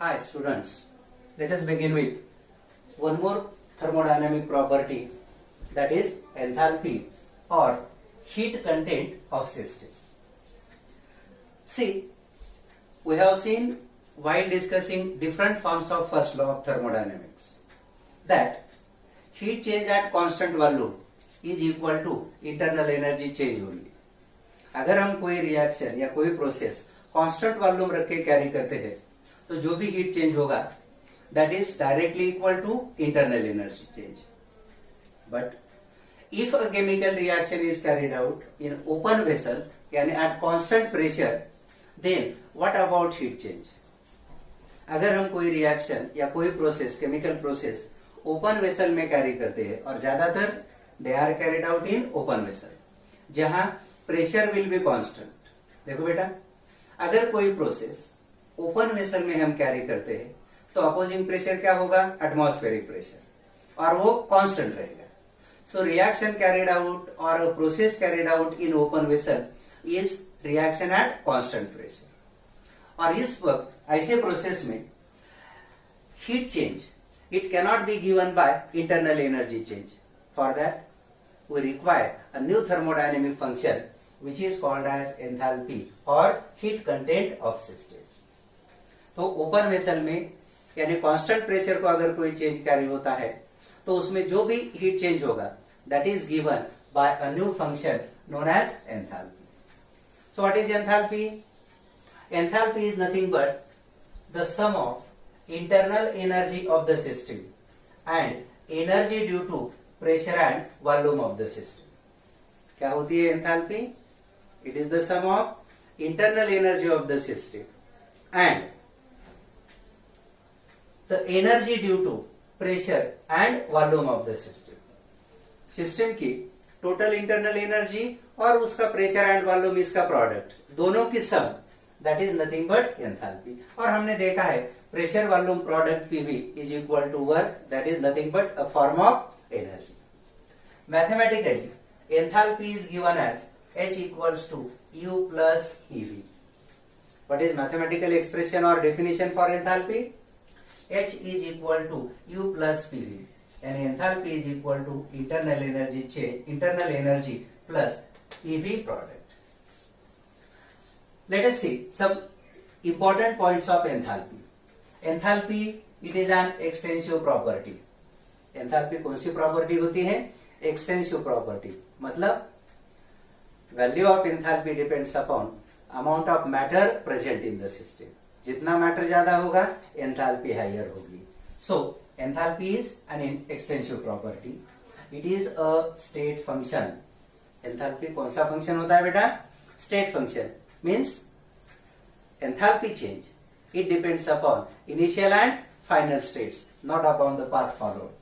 Hi students, let us begin with one more thermodynamic property, that is enthalpy or heat content of system. See, we have seen while discussing different forms of first law of thermodynamics that heat change at constant volume is equal to internal energy change only. अगर हम कोई reaction या कोई process constant volume रख के carry करते हैं तो जो भी हीट चेंज होगा that is directly equal to internal energy change. But if a chemical reaction is carried out in open vessel यानी at constant pressure, then what about heat change. अगर हम कोई रिएक्शन या कोई process chemical process open vessel में carry करते हैं और ज्यादातर they are carried out in open vessel जहां प्रेशर विल बी कांस्टेंट. देखो बेटा, अगर कोई प्रोसेस ओपन वेसल में हम कैरी करते हैं तो अपोजिंग प्रेशर क्या होगा? एटमॉस्फेरिक प्रेशर, और वो कांस्टेंट रहेगा. सो रिएक्शन कैरिड आउट और process carried out in open vessel is reaction at constant pressure. और इस वक्त ऐसे प्रोसेस में heat change it cannot be given by internal energy change. For that we require a new thermodynamic function which is called as enthalpy or heat content of system. तो open vessel में यानी constant pressure को अगर कोई change carry होता है तो उसमें जो भी हीट चेंज होगा that is given by a new function known as enthalpy. So what is enthalpy? Enthalpy is nothing but the sum of internal energy of the system and energy due to pressure and volume of the system. क्या होती है enthalpy? It is the sum of internal energy of the system and the energy due to pressure and volume of the system. System की total internal energy और उसका pressure and volume इसका product दोनों की sum that is nothing but enthalpy. और हमने देखा है pressure volume product PV is equal to work that is nothing but a form of energy. Mathematically, enthalpy is given as H equals to U plus PV. What is mathematical expression or definition for enthalpy? H is equal to U plus PV, and enthalpy is equal to internal energy change, internal energy plus PV product. Let us see some important points of enthalpy. Enthalpy, it is an extensive property. Enthalpy कौन सी property होती है? Extensive property. मतलब value of enthalpy depends upon amount of matter present in the system. जितना matter ज्यादा होगा enthalpy higher होगी. So enthalpy is an extensive property. It is a state function. Enthalpy कौन सा फंक्शन होता है बेटा? State function. Means enthalpy change it depends upon initial and final states, not upon the path followed.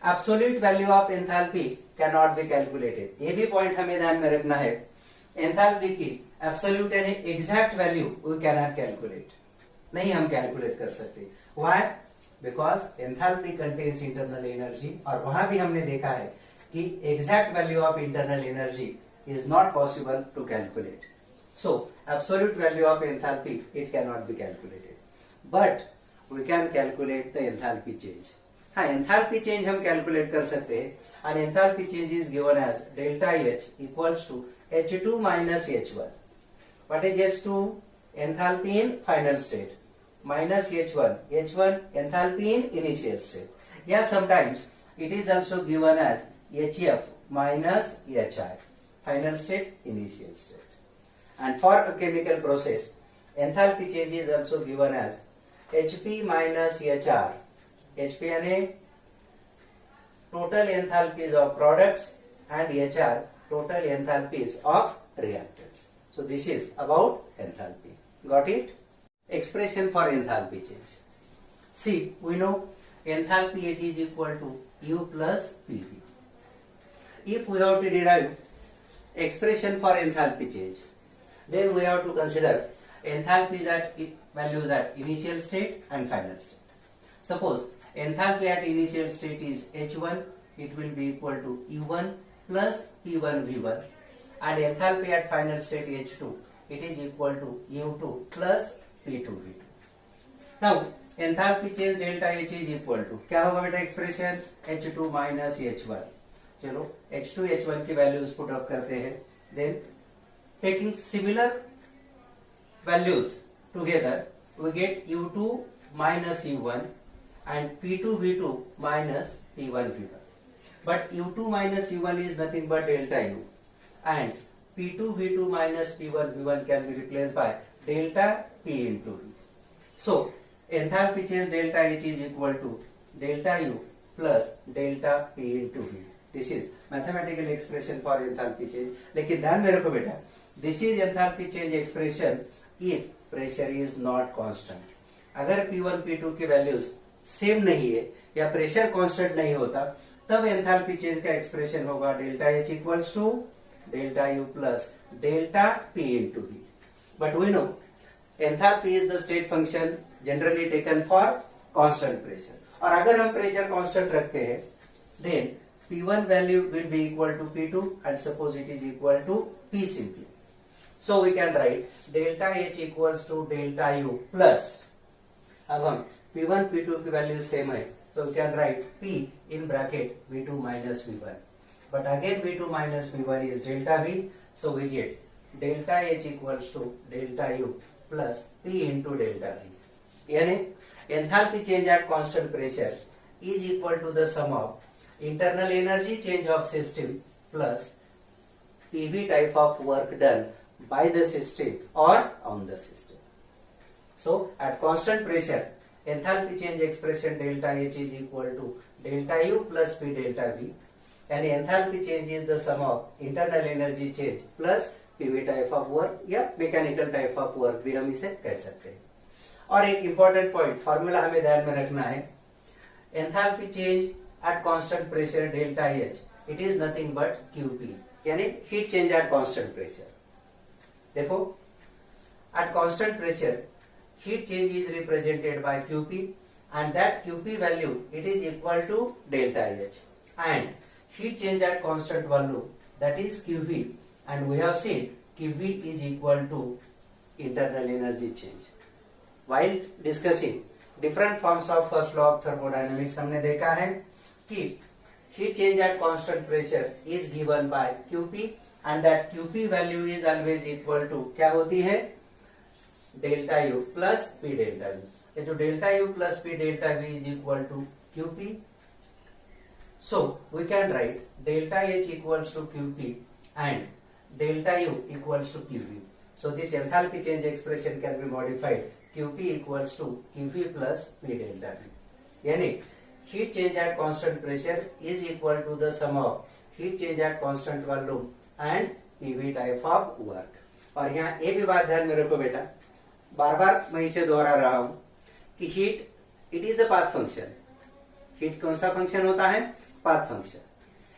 Absolute value of enthalpy can not be calculated. ये भी point हमें ध्यान में रखना है. एंथैल्पी की एब्सोल्यूट यानी exact value we can not calculate. नहीं हम कैलकुलेट कर सकते. Why? Because enthalpy contains internal energy, और वहां भी हमने देखा है कि exact value of internal energy is not possible to calculate. So absolute value of enthalpy it can not be calculated, but we can calculate the enthalpy change. हाँ, enthalpy change हम calculate कर सकते हैं. और enthalpy change is given as delta H equals to H2 minus H1. What is H2? Enthalpy in final state minus H1. H1 enthalpy in initial state. या sometimes it is also given as HF minus HI, final state initial state. And for a chemical process enthalpy change is also given as HP minus HR. HP यानी total enthalpies of products and HR total enthalpies of reactants. So this is about enthalpy. Got it? Expression for enthalpy change. See, we know enthalpy H is equal to U plus PV. If we have to derive expression for enthalpy change, then we have to consider enthalpies at values at initial state and final state. Suppose enthalpy at initial state is H1, it will be equal to U1 plus P1 V1, and enthalpy at final state H2, it is equal to U2 plus P2 V2. Now enthalpy change delta H is equal to क्या होगा बेटा expression H2 minus H1. चलो H2 H1 की values put up करते हैं. Then taking similar values together we get U2 minus U1 and P2 V2 minus P1 V1. But U2 minus U1 is nothing but delta U, and P2 V2 minus P1 V1 can be replaced by delta P into V. So enthalpy change delta H is equal to delta U plus delta P into V. This is mathematical expression for enthalpy change. लेकिन ध्यान में रखो बेटा, this is enthalpy change expression if pressure is not constant. अगर P1 P2 की values same नहीं है या प्रेशर कांस्टेंट नहीं होता, तब एंथैल्पी चेंज का एक्सप्रेशन होगा delta H equals to delta U plus delta P into V. But we know enthalpy is the state function generally taken for constant pressure. और अगर हम प्रेशर कांस्टेंट रखते हैं, then P1 value will be equal to P2 and suppose it is equal to P simply. So we can write delta H equals to delta U plus, अब हम P1 P2 की value same है, so we can write P in bracket V2 minus V1. But again V2 minus V1 is delta V, so we get delta H equals to delta U plus P into delta V. यानी enthalpy change at constant pressure is equal to the sum of internal energy change of system plus PV type of work done by the system or on the system. So at constant pressure, enthalpy change expression delta H is equal to delta U plus P delta V, and enthalpy change is the sum of internal energy change plus PV type of work या mechanical type of work भी हम इसे कह सकते हैं. और एक important point formula हमें ध्यान में रखना है, enthalpy change at constant pressure delta H, it is nothing but QP, यानी heat change at constant pressure. देखो at constant pressure heat change is represented by QP, and that QP value it is equal to delta H, and heat change at constant value that is QV, and we have seen QV is equal to internal energy change. While discussing different forms of first law of thermodynamics हमने देखा है कि heat change at constant pressure is given by QP, and that QP value is always equal to क्या होती है delta U plus P delta V. ये जो delta U plus P delta V is equal to QP, so we can write delta H equals to QP and delta U equals to QV. So this enthalpy change expression can be modified QP equals to QV plus P delta V. यानी heat change at constant pressure is equal to the sum of heat change at constant volume and PV type of work. और यहाँ ये भी बात ध्यान में रखो बेटा, बार बार मैं इसे दोहरा रहा हूं कि heat it is a path function. Heat कौन सा फंक्शन होता है? Path function.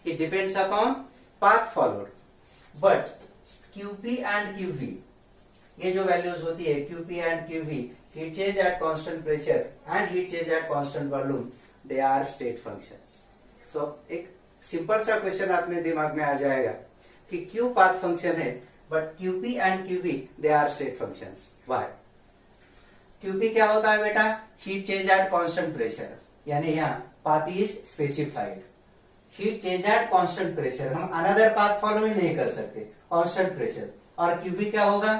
It depends upon path followed. But QP and QV, ये जो वैल्यूज होती है QP and QV, heat change at constant pressure and heat change at constant volume, they are state functions. So एक simple सा question अपने दिमाग में आ जाएगा कि Q पाथ फंक्शन है, but QP and QV they are state functions. Why? QP क्या होता है बेटा? Heat change at constant pressure, यानी यहाँ path is specified. Heat change at constant pressure, हम अनदर पाथ फॉलो ही नहीं कर सकते, कांस्टेंट प्रेशर. और QP क्या होगा?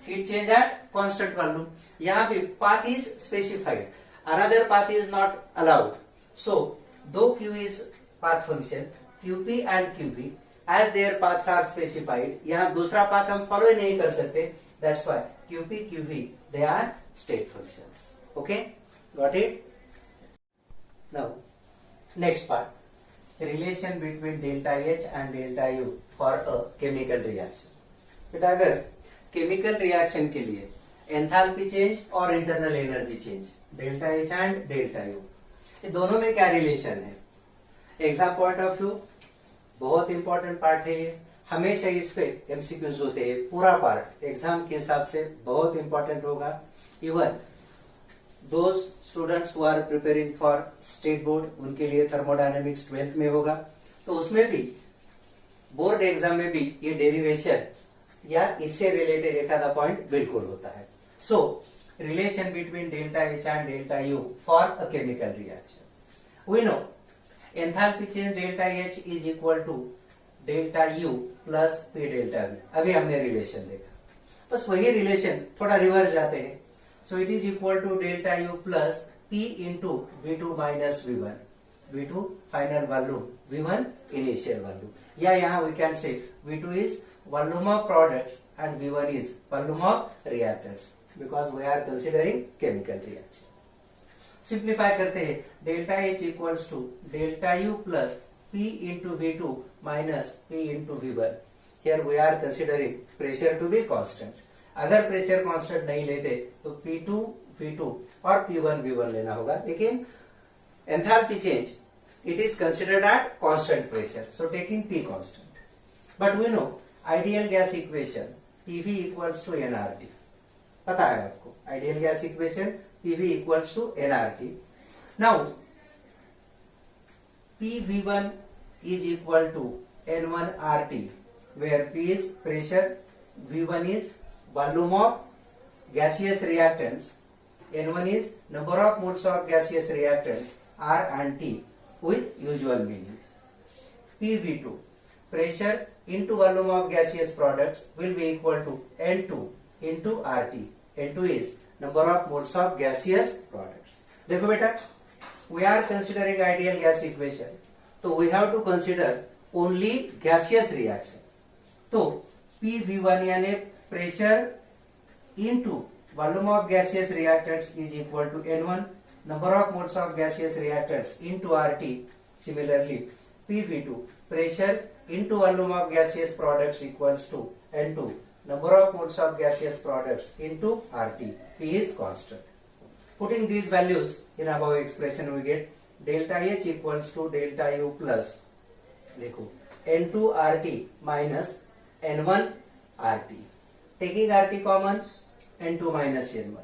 Heat change at constant volume. यहाँ पे path is specified, another path is not allowed. So दो Q is path function, QP and QV as their paths are specified, यहाँ दूसरा पाथ हम फॉलो ही नहीं कर सकते. That's why QP QV they are state functions. Okay, got it? Now next part, relation between delta H and delta U for a chemical reaction. बेटा अगर chemical reaction के लिए enthalpy change और internal energy change, delta H and delta U, ये दोनों में क्या relation है? एग्जाम पॉइंट ऑफ व्यू बहुत इंपॉर्टेंट पार्ट है ये, हमेशा इस पे एमसीक्यूज होते हैं. पूरा पार्ट एग्जाम के हिसाब से बहुत इंपॉर्टेंट होगा. Even those students who are preparing for state board, उनके लिए थर्मोडायनेमिक्स 12th में होगा, तो उसमें भी बोर्ड एग्जाम में भी ये डेरिवेशन या इससे रिलेटेड एक आधा पॉइंट बिल्कुल होता है. सो relation between delta H and delta U for a chemical reaction. We know enthalpy change delta H is equal to delta U plus P delta V. अभी हमने रिलेशन देखा, बस वही रिलेशन थोड़ा रिवर्स जाते हैं. So it is equal to delta U plus P into V2 minus V1. V2 final volume, V1 initial volume. या यहाँ we can say V2 is volume of products and V1 is volume of reactants because we are considering chemical reaction. Simplify करते हैं, delta H equals to delta U plus P into V2 minus P into V1. Here we are considering pressure to be constant. अगर pressure constant नहीं लेते तो P2 V2 और P1 V1 लेना होगा, लेकिन enthalpy change it is considered at constant pressure, so taking P constant. But we know ideal gas equation PV equals to nRT. पता है आपको ideal gas equation PV equals to nRT. Now PV1 is equal to N1 RT, where P is pressure, V1 is volume of gaseous reactants, N1 is number of moles of gaseous reactants, R and T with usual meaning. PV2 pressure into volume of gaseous products will be equal to N2 into RT. N2 is number of moles of gaseous products. देखो बेटा, we are considering ideal gas equation, so we have to consider only gaseous reaction. तो PV1 यानी pressure into volume of gaseous reactants is equal to N1 number of moles of gaseous reactants into RT. Similarly, PV2 pressure into volume of gaseous products equals to N2 number of moles of gaseous products into RT. P is constant. Putting these values in above expression, we get delta H equals to delta U plus देखो N2 RT minus N1 RT. Taking RT common, N2 minus N1.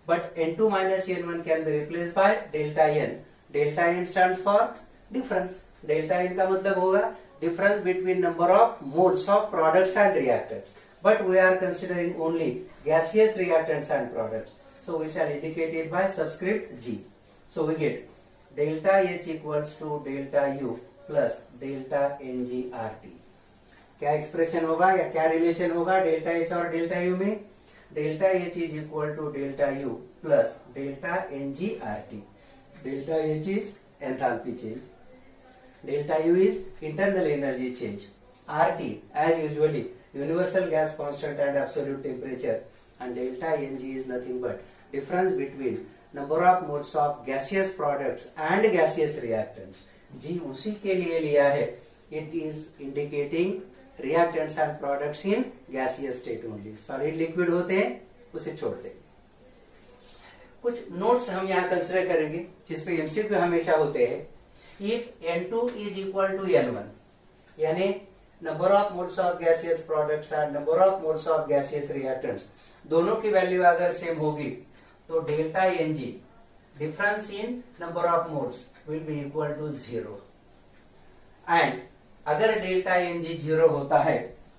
But N2 minus N1 can be replaced by delta N. Delta N stands for difference. Delta N का मतलब होगा difference between number of moles of products and reactants. But we are considering only gaseous reactants and products. So we shall indicate it by subscript G. So we get delta H equals to delta U plus delta Ng RT. क्या expression होगा या क्या relation होगा delta H और delta U में? Delta H is equal to delta U plus delta NG RT. Delta H is enthalpy change, delta U is internal energy change, RT as usually universal gas constant and absolute temperature, and delta NG is nothing but difference between number of modes of gaseous products and gaseous reactants. जी उसी के लिए लिया है, it is indicating reactants and products in gaseous state only. Solid liquid होते हैं उसे छोड़ते हैं. कुछ नोट्स हम यहाँ कंसिडर करेंगे जिसपे एमसीक्यू हमेशा होते हैं. If N2 is equal to N1 यानी number of moles of gaseous products and number of moles of gaseous reactants दोनों की वैल्यू अगर सेम होगी तो delta Ng difference in number of moles will be equal to 0. And अगर delta Ng 0 होता है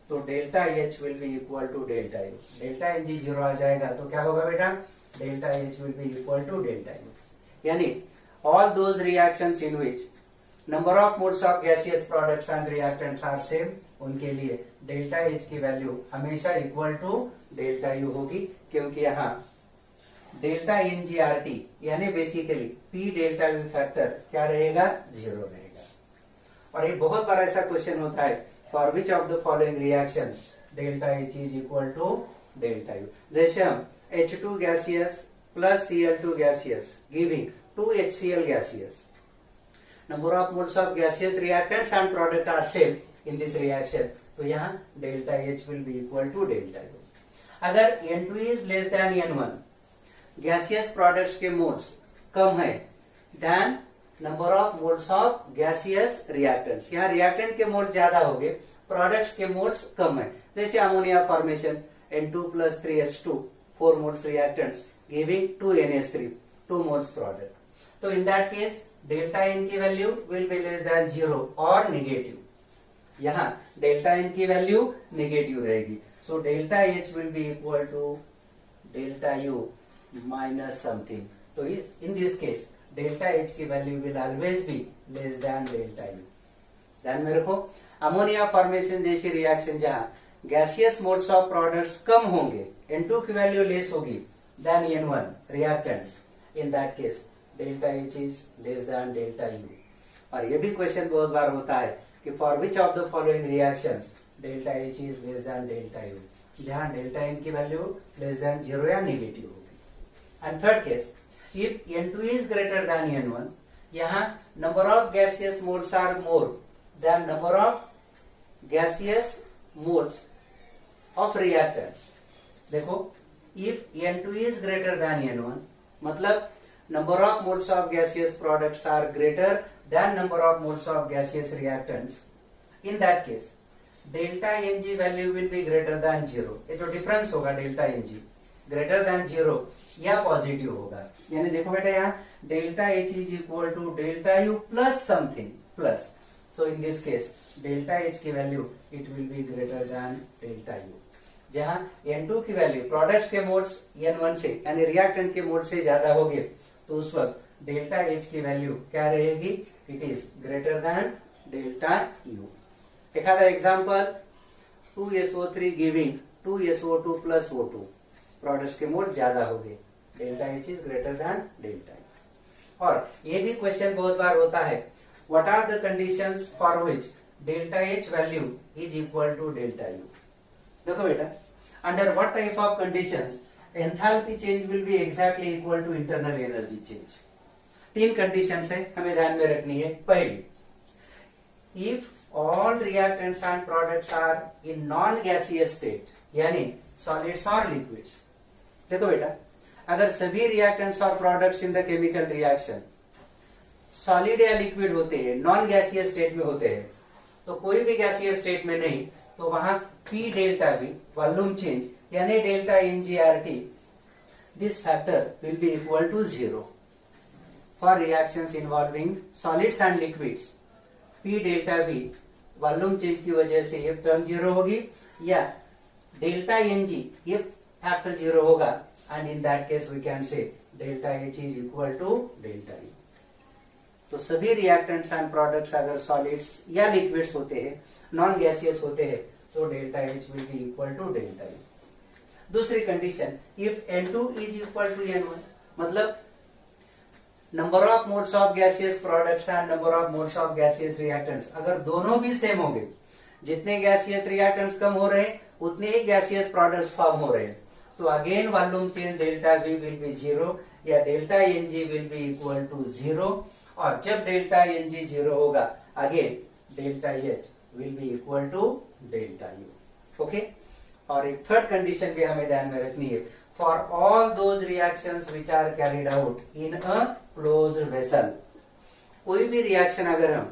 तो delta H will be equal to delta U. Delta Ng 0 आ जाएगा तो क्या होगा बेटा? Delta H will be equal to delta U. यानी all those reactions in which number of moles of gaseous products and reactants are same, उनके लिए delta H की वैल्यू हमेशा इक्वल टू डेल्टा U होगी, क्योंकि यहाँ डेल्टा NgRT यानी basically P delta U factor क्या रहेगा? 0 रहेगा. और एक बहुत बार ऐसा क्वेश्चन होता है, for which of the following reactions delta H is equal to delta U. जैसे हम H2 gaseous plus Cl2 gaseous giving 2HCl gaseous, number of moles of gaseous reactants and product are same in this reaction, तो यहाँ delta H will be equal to delta U. अगर N2 is less than N1, gaseous products के moles कम है than number of moles of gaseous reactants, यहाँ reactant के moles ज्यादा हो गए, प्रोडक्ट्स के मोल्स कम है. जैसे ammonia formation N2 plus 3H2 4 moles reactants giving 2NH3 2 moles product. तो in that case delta N की value will be less than 0 और नेगेटिव. यहाँ डेल्टा N की वैल्यू नेगेटिव रहेगी. So delta H will be equal to delta U minus something. So in this case delta H की value will always be less than delta U. ध्यान में रखो, ammonia formation जैसी reaction जहां gaseous modes of products कम होंगे, N2 की value less होगी than N1 reactants, in that case delta H is less than delta U. और ये भी क्वेश्चन बहुत बार होता है कि for which of the following reactions delta H is less than delta U, जहां डेल्टा N की वैल्यू लेस देन 0 या नेगेटिव होगी. And third case, if N2 is greater than N1, यहाँ number of gaseous modes are more than number of gaseous modes of reactants. देखो, if N2 is greater than N1 मतलब number of moles of gaseous products are greater than number of moles of gaseous reactants. In that case, delta Ng value will be greater than 0. ये तो difference होगा delta Ng greater than 0 या positive होगा. यानी देखो बेटा यहाँ delta H is equal to delta U plus something plus. So in this case, delta H की value it will be greater than delta U. जहाँ N2 की वैल्यू प्रोडक्ट्स के मोड्स N1 से यानी रिएक्टेंट के मोड से ज्यादा होगी, तो उस वक्त डेल्टा H की वैल्यू क्या रहेगी? It is greater than delta U. एक आधा example, 2SO3 giving 2SO2 plus O2, products के मोड ज्यादा हो गए, डेल्टा H इज ग्रेटर देन डेल्टा U. और ये भी क्वेश्चन बहुत बार होता है, what are the conditions for which delta H value is equal to delta U. देखो बेटा, under what type of conditions enthalpy change will be exactly equal to internal energy change. तीन कंडीशंस है, हमें ध्यान में रखनी है. पहली, if all reactants and products are in non gaseous state, यानी सॉलिड्स और लिक्विड्स. देखो बेटा, अगर सभी रिएक्टेंट्स और products in the chemical reaction solid या लिक्विड होते हैं, नॉन गैसियस स्टेट में होते हैं, तो कोई भी गैसियस स्टेट में नहीं, तो वहां P delta V volume change यानी delta NGRT, this factor will be equal to 0. For reactions involving solids and liquids, P delta V volume change की वजह से ये टर्म 0 होगी, या डेल्टा Ng ये फैक्टर 0 होगा, and in that case we can say delta H is equal to delta E. तो सभी रिएक्टेंट्स एंड प्रोडक्ट्स अगर सॉलिड्स या लिक्विड्स होते हैं, नॉन गैसियस होते हैं, तो delta H will be equal to delta E. दूसरी condition, if N2 is equal to N1 मतलब number of moles of gaseous products and number of moles of gaseous reactants अगर दोनों भी सेम होंगे, जितने गैसियस रिएक्टेंट्स कम हो रहे हैं उतने ही गैसियस प्रोडक्ट्स फॉर्म हो रहे हैं, तो again volume change delta V will be 0 या delta Ng will be equal to 0. और जब डेल्टा Ng 0 होगा, again delta H will be equal to delta U. Okay. और एक थर्ड कंडीशन भी हमें ध्यान में रखनी है, for all those reactions which are carried out in a closed vessel. कोई भी रिएक्शन अगर हम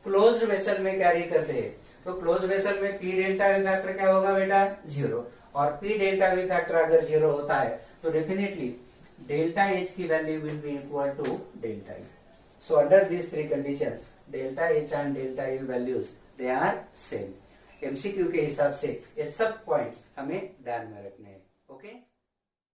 क्लोज्ड वेसल में कैरी करते हैं, तो क्लोज्ड वेसल में P डेल्टा V फैक्टर क्या होगा बेटा? 0. और P डेल्टा V फैक्टर अगर 0 होता है, तो डेफिनेटली डेल्टा H की value will be equal to delta E. So under these three conditions, delta H and delta U values they are same. MCQ के हिसाब से ये सब पॉइंट्स हमें ध्यान में रखने हैं.